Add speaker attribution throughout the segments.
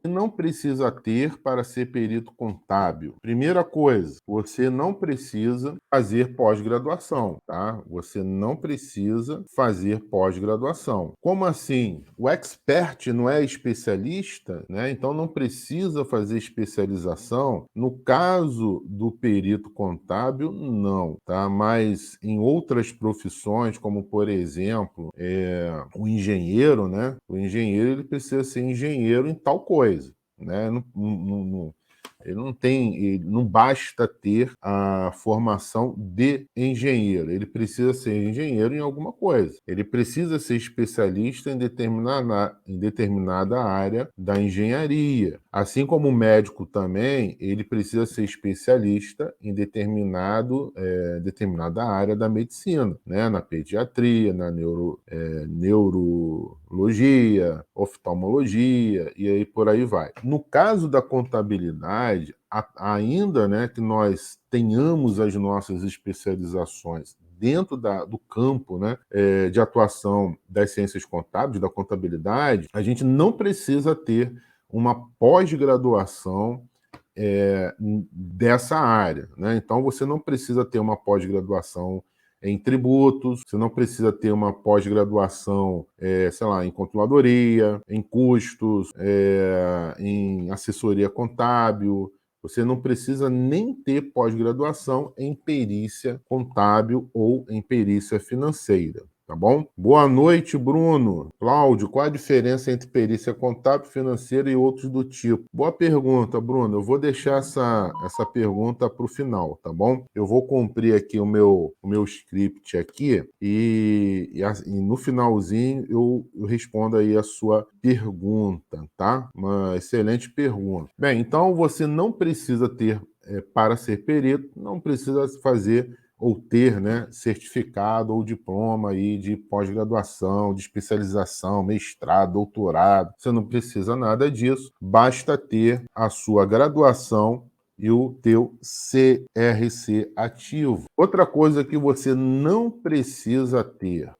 Speaker 1: não precisa ter para ser perito contábil? Primeira coisa, você não precisa fazer pós-graduação, tá? Você não precisa fazer pós-graduação. Como assim? O expert não é especialista, né? Então não precisa fazer especialização. No caso do perito contábil, não, tá? Mas em outras profissões, como por exemplo, o engenheiro, né? O engenheiro ele precisa ser engenheiro em tal coisa, né? Ele não tem, não basta ter a formação de engenheiro, ele precisa ser engenheiro em alguma coisa. Ele precisa ser especialista em determinada área da engenharia. Assim como o médico também, ele precisa ser especialista em determinada área da medicina, né? Na pediatria, na neurologia, oftalmologia e aí por aí vai. No caso da contabilidade, ainda, né, que nós tenhamos as nossas especializações dentro do campo, né, de atuação das ciências contábeis, da contabilidade, a gente não precisa ter uma pós-graduação dessa área, né? Então você não precisa ter uma pós-graduação em tributos, você não precisa ter uma pós-graduação, sei lá, em controladoria, em custos, em assessoria contábil. Você não precisa nem ter pós-graduação em perícia contábil ou em perícia financeira. Tá bom? Boa noite, Bruno. Cláudio, qual a diferença entre perícia contábil, financeira e outros do tipo? Boa pergunta, Bruno. Eu vou deixar essa pergunta para o final, tá bom? Eu vou cumprir aqui o meu script aqui e no finalzinho eu respondo aí a sua pergunta, tá? Uma excelente pergunta. Bem, então você não precisa ter, para ser perito, não precisa fazer ou ter, né, certificado ou diploma aí de pós-graduação, de especialização, mestrado, doutorado. Você não precisa nada disso, basta ter a sua graduação e o teu CRC ativo. Outra coisa que você não precisa ter,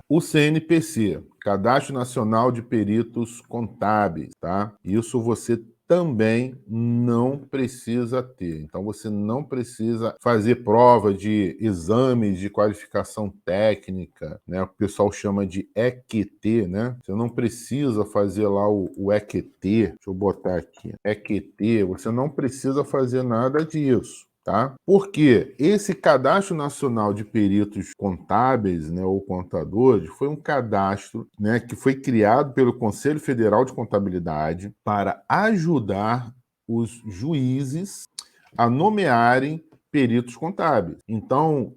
Speaker 1: o CNPC, Cadastro Nacional de Peritos Contábeis, tá? Isso você também não precisa ter. Então, você não precisa fazer prova de exames de qualificação técnica, né? O pessoal chama de EQT, né? Você não precisa fazer lá o EQT. Deixa eu botar aqui. EQT, você não precisa fazer nada disso. Tá? Porque esse Cadastro Nacional de Peritos Contábeis, né, ou contadores, foi um cadastro, né, que foi criado pelo Conselho Federal de Contabilidade para ajudar os juízes a nomearem peritos contábeis. Então,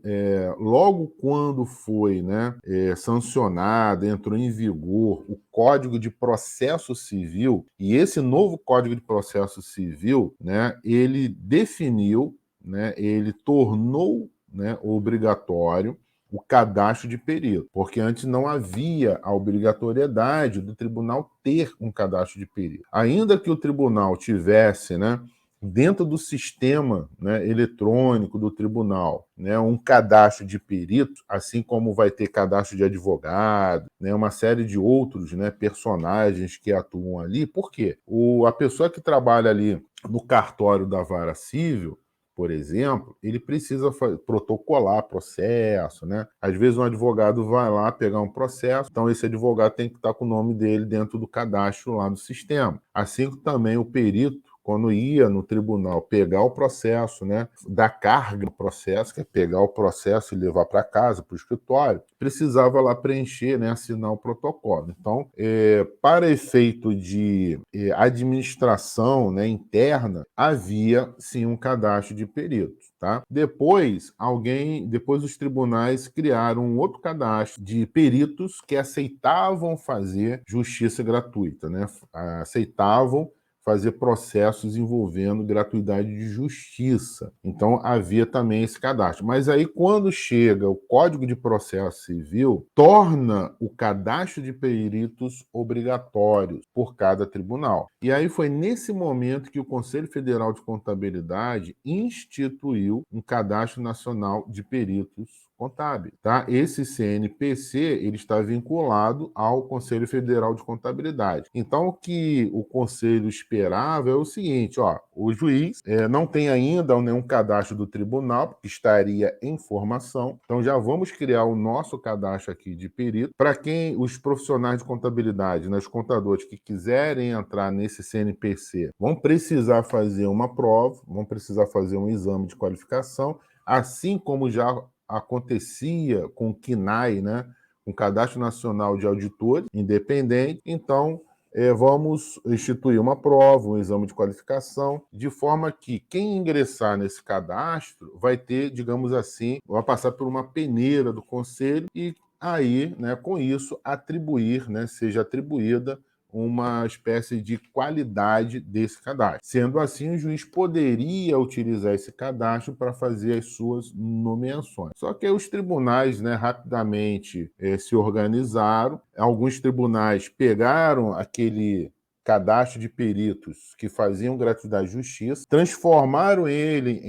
Speaker 1: logo quando foi, né, sancionado, entrou em vigor o Código de Processo Civil, e esse novo Código de Processo Civil, né, ele definiu, né, ele tornou, né, obrigatório o cadastro de perito, porque antes não havia a obrigatoriedade do tribunal ter um cadastro de perito. Ainda que o tribunal tivesse, né, dentro do sistema, né, eletrônico do tribunal, né, um cadastro de peritos, assim como vai ter cadastro de advogado, né, uma série de outros, né, personagens que atuam ali. Por quê? A pessoa que trabalha ali no cartório da vara civil, por exemplo, ele precisa protocolar processo, né? Às vezes um advogado vai lá pegar um processo, então esse advogado tem que estar com o nome dele dentro do cadastro lá do sistema. Assim como também o perito, quando ia no tribunal pegar o processo, né, dar carga no processo, que é pegar o processo e levar para casa, para o escritório, precisava lá preencher, né, assinar o protocolo. Então, para efeito de administração, né, interna, havia sim um cadastro de peritos. Tá? Depois os tribunais criaram um outro cadastro de peritos que aceitavam fazer justiça gratuita, né? Aceitavam fazer processos envolvendo gratuidade de justiça. Então, havia também esse cadastro. Mas aí, quando chega o Código de Processo Civil, torna o cadastro de peritos obrigatórios por cada tribunal. E aí foi nesse momento que o Conselho Federal de Contabilidade instituiu um cadastro nacional de peritos Contábeis, tá? Esse CNPC, ele está vinculado ao Conselho Federal de Contabilidade. Então, o que o Conselho esperava é o seguinte, ó, o juiz não tem ainda nenhum cadastro do tribunal, porque estaria em formação, então já vamos criar o nosso cadastro aqui de perito. Para quem, os profissionais de contabilidade, né, os contadores que quiserem entrar nesse CNPC, vão precisar fazer uma prova, vão precisar fazer um exame de qualificação, assim como já acontecia com o CNAE, né, com o Cadastro Nacional de Auditores Independente. Então, vamos instituir uma prova, um exame de qualificação, de forma que quem ingressar nesse cadastro vai ter, digamos assim, vai passar por uma peneira do conselho e aí, né, com isso, atribuir, né, seja atribuída uma espécie de qualidade desse cadastro. Sendo assim, o juiz poderia utilizar esse cadastro para fazer as suas nomeações. Só que aí os tribunais, né, rapidamente se organizaram. Alguns tribunais pegaram aquele cadastro de peritos que faziam gratuidade de justiça, transformaram ele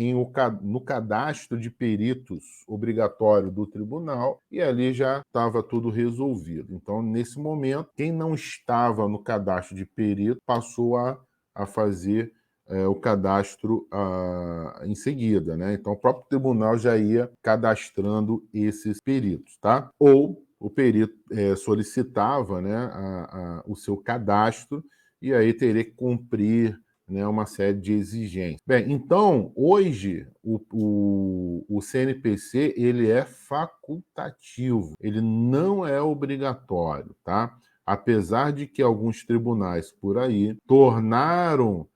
Speaker 1: no cadastro de peritos obrigatório do tribunal e ali já estava tudo resolvido. Então, nesse momento, quem não estava no cadastro de perito passou a fazer o cadastro em seguida, né? Então, o próprio tribunal já ia cadastrando esses peritos, tá? Ou o perito solicitava, né, o seu cadastro e aí teria que cumprir, né, uma série de exigências. Bem, então, hoje, o CNPC ele é facultativo, ele não é obrigatório, tá? Apesar de que alguns tribunais por aí tornaram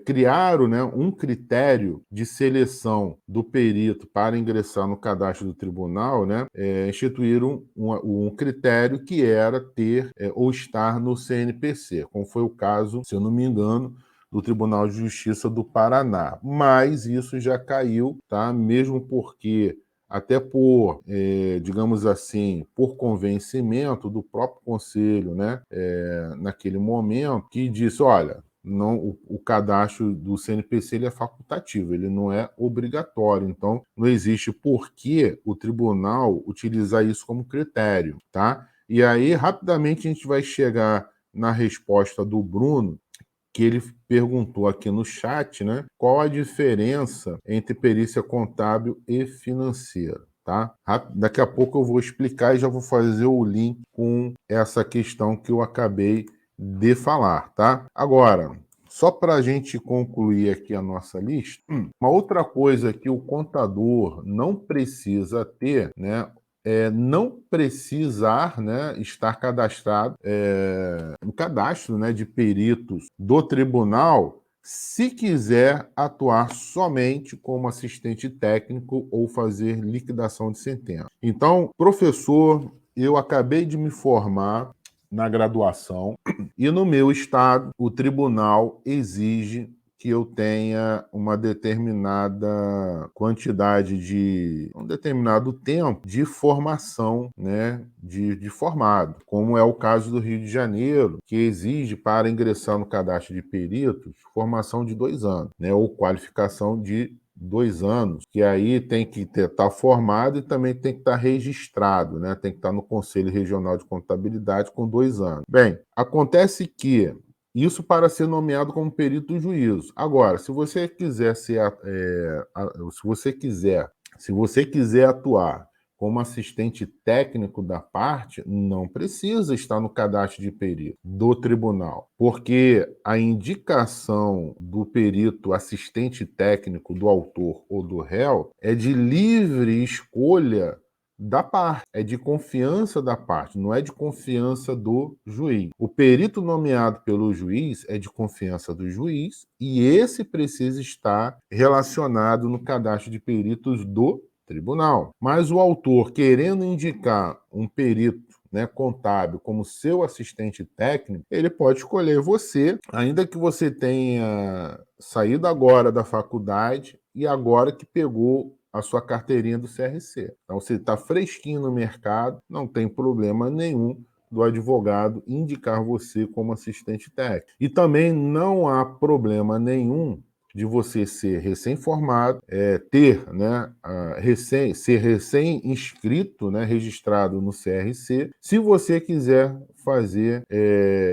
Speaker 1: criaram, né, um critério de seleção do perito para ingressar no cadastro do tribunal, né, instituíram um critério que era ter ou estar no CNPC, como foi o caso, se eu não me engano, do Tribunal de Justiça do Paraná. Mas isso já caiu, tá? Mesmo porque até por, digamos assim, por convencimento do próprio conselho, né, naquele momento, que disse, olha, não, o cadastro do CNPC ele é facultativo, ele não é obrigatório, então não existe por que o tribunal utilizar isso como critério, tá? E aí, rapidamente, a gente vai chegar na resposta do Bruno, que ele perguntou aqui no chat, né? Qual a diferença entre perícia contábil e financeira, tá? Daqui a pouco eu vou explicar e já vou fazer o link com essa questão que eu acabei de falar, tá? Agora, só para a gente concluir aqui a nossa lista, uma outra coisa que o contador não precisa ter, né? Não precisar, né, estar cadastrado no cadastro, né, de peritos do tribunal, se quiser atuar somente como assistente técnico ou fazer liquidação de sentença. Então, professor, eu acabei de me formar na graduação e no meu estado o tribunal exige que eu tenha uma determinada quantidade de um determinado tempo de formação, né, de formado, como é o caso do Rio de Janeiro, que exige para ingressar no cadastro de peritos formação de 2 anos, né, ou qualificação de 2 anos, que aí tem que estar formado e também tem que estar registrado, né? Tem que estar no Conselho Regional de Contabilidade com 2 anos. Bem, acontece que isso para ser nomeado como perito do juízo. Agora, se você quiser se você quiser atuar como assistente técnico da parte, não precisa estar no cadastro de perito do tribunal, porque a indicação do perito assistente técnico do autor ou do réu é de livre escolha da parte, é de confiança da parte, não é de confiança do juiz. O perito nomeado pelo juiz é de confiança do juiz e esse precisa estar relacionado no cadastro de peritos do tribunal. Mas o autor, querendo indicar um perito, né, contábil como seu assistente técnico, ele pode escolher você, ainda que você tenha saído agora da faculdade e agora que pegou a sua carteirinha do CRC. Então, você está fresquinho no mercado, não tem problema nenhum do advogado indicar você como assistente técnico. E também não há problema nenhum de você ser recém-formado, né, ser recém-inscrito, né, registrado no CRC, se você quiser fazer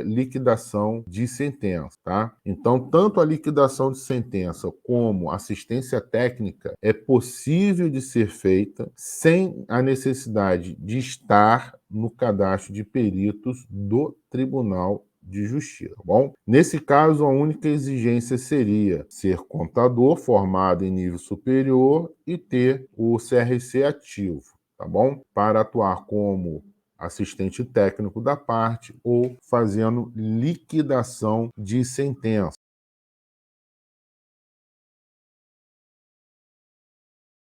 Speaker 1: liquidação de sentença, tá? Então, tanto a liquidação de sentença como assistência técnica é possível de ser feita sem a necessidade de estar no cadastro de peritos do Tribunal de Justiça, tá bom? Nesse caso, a única exigência seria ser contador formado em nível superior e ter o CRC ativo, tá bom? Para atuar como assistente técnico da parte ou fazendo liquidação de sentença.